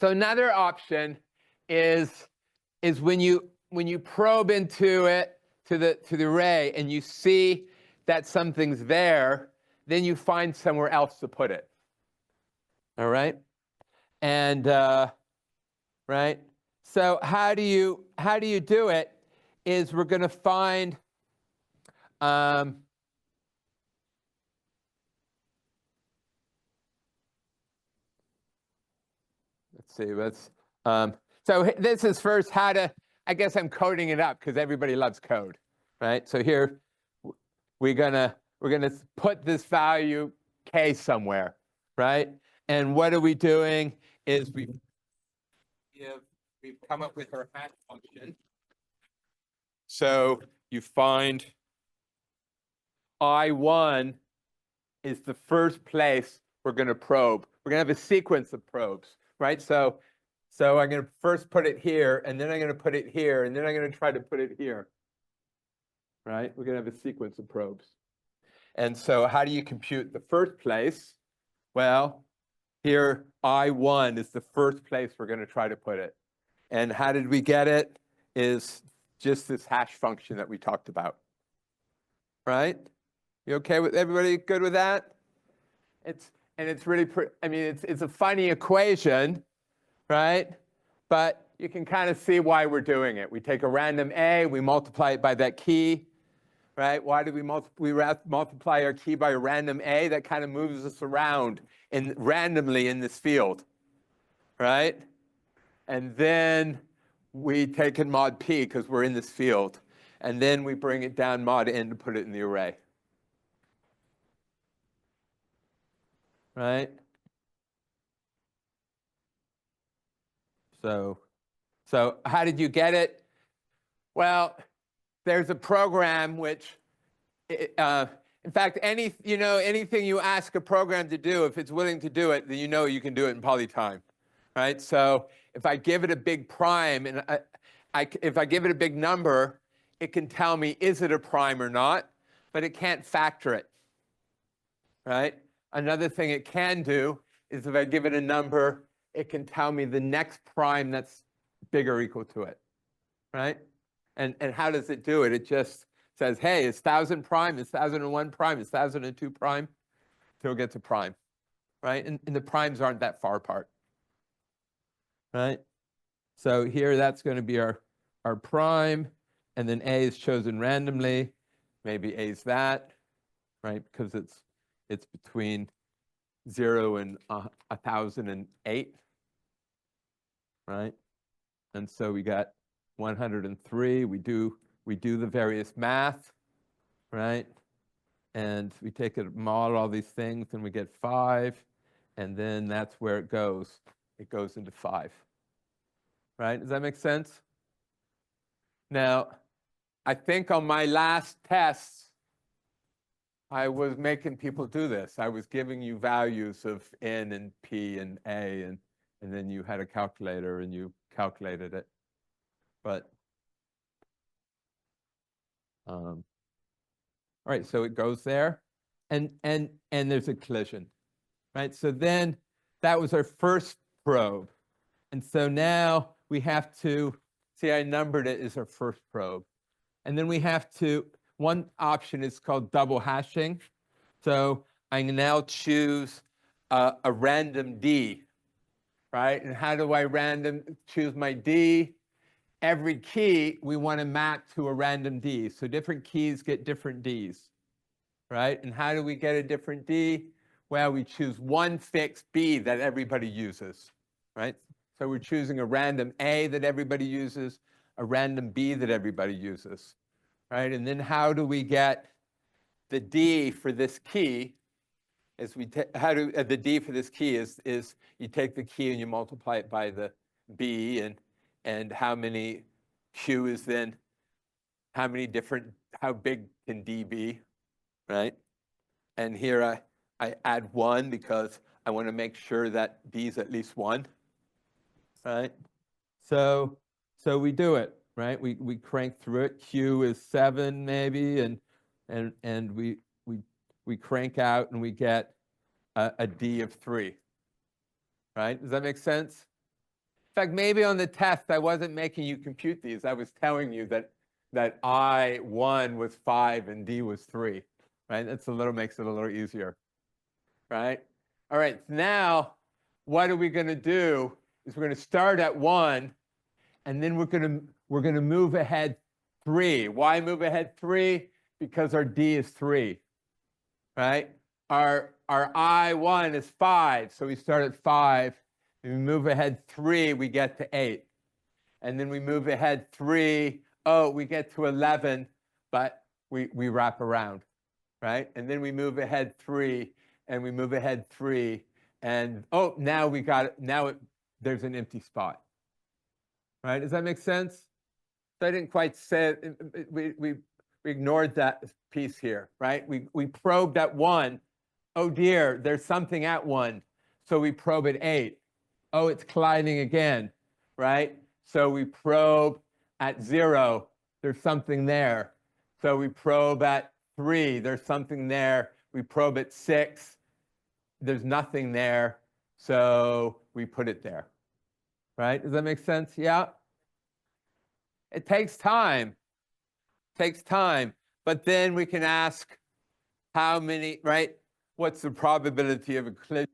So another option is when you probe into it, to the array, and you see that something's there, then you find somewhere else to put it. All right? And right? So how do you do it? Is we're going to find let's see, so this is first how to, I guess I'm coding it up because everybody loves code, right? So here we're gonna put this value k somewhere, right? And what are we doing is we've come up with our hash function. So you find I1 is the first place we're going to probe. We're going to have a sequence of probes, right? So I'm going to first put it here, and then I'm going to put it here, and then I'm going to try to put it here, right? We're going to have a sequence of probes. And so how do you compute the first place? Well, here I1 is the first place we're going to try to put it. And how did we get it? Is just this hash function that we talked about, right? You okay with everybody? Good with that? It's really, I mean, it's a funny equation, right? But you can kind of see why we're doing it. We take a random A, we multiply it by that key, right? Why do we multiply our key by a random A? That kind of moves us around randomly in this field, right? And then we take in mod P because we're in this field. And then we bring it down mod N to put it in the array. Right? So how did you get it? Well, there's a program which, in fact, anything you ask a program to do, if it's willing to do it, then you can do it in polytime, right? So if I give it a big prime, and if I give it a big number, it can tell me, is it a prime or not? But it can't factor it, right? Another thing it can do is if I give it a number, it can tell me the next prime that's bigger or equal to it, right? And how does it do it? It just says, hey, is 1,000 prime? Is 1,001 prime? Is 1,002 prime? Till it gets a prime, right? And the primes aren't that far apart, right? So here that's going to be our prime, and then A is chosen randomly. Maybe A is that, right? Because it's between 0 and 1,008, right? And so we got 103. We do the various math, right? And we take it, model all these things, and we get 5, and then that's where it goes. It goes into 5, right? Does that make sense? Now, I think on my last tests, I was making people do this. I was giving you values of N and P and A, and then you had a calculator and you calculated it. But all right, so it goes there, and there's a collision, right? So then that was our first probe, and so now we have to see, I numbered it as our first probe, and then we have to. One option is called double hashing. So I can now choose a random D, right? And how do I choose my D? Every key we want to map to a random D. So different keys get different Ds, right? And how do we get a different D? Well, we choose one fixed B that everybody uses, right? So we're choosing a random A that everybody uses, a random B that everybody uses, right? And then how do we get the D for this key? Is the D for this key is you take the key and you multiply it by the B, and how many Q is then, how big can D be, right? And here I add 1 because I want to make sure that B is at least 1, right? So we do it, right? We crank through it. Q is 7 maybe, and we crank out and we get a D of 3, right? Does that make sense? fact, maybe on the test, I wasn't making you compute these. I was telling you that I1 was 5 and D was 3, right? Makes it a little easier, right? All right, now what are we going to do is we're going to start at 1, and then we're going to move ahead 3. Why move ahead 3? Because our D is 3, right? Our I1 is 5, so we start at 5. And we move ahead 3, we get to 8. And then we move ahead 3, we get to 11, but we wrap around, right? And then we move ahead 3, and we move ahead 3, and now we got it. Now there's an empty spot, right? Does that make sense? So I didn't quite say it. We ignored that piece here, right? We probed at 1. Oh dear, there's something at 1. So we probe at 8. Oh, it's colliding again, right? So we probe at 0. There's something there. So we probe at 3. There's something there. We probe at 6. There's nothing there. So we put it there, right? Does that make sense? Yeah. It takes time. But then we can ask how many, right? What's the probability of a collision?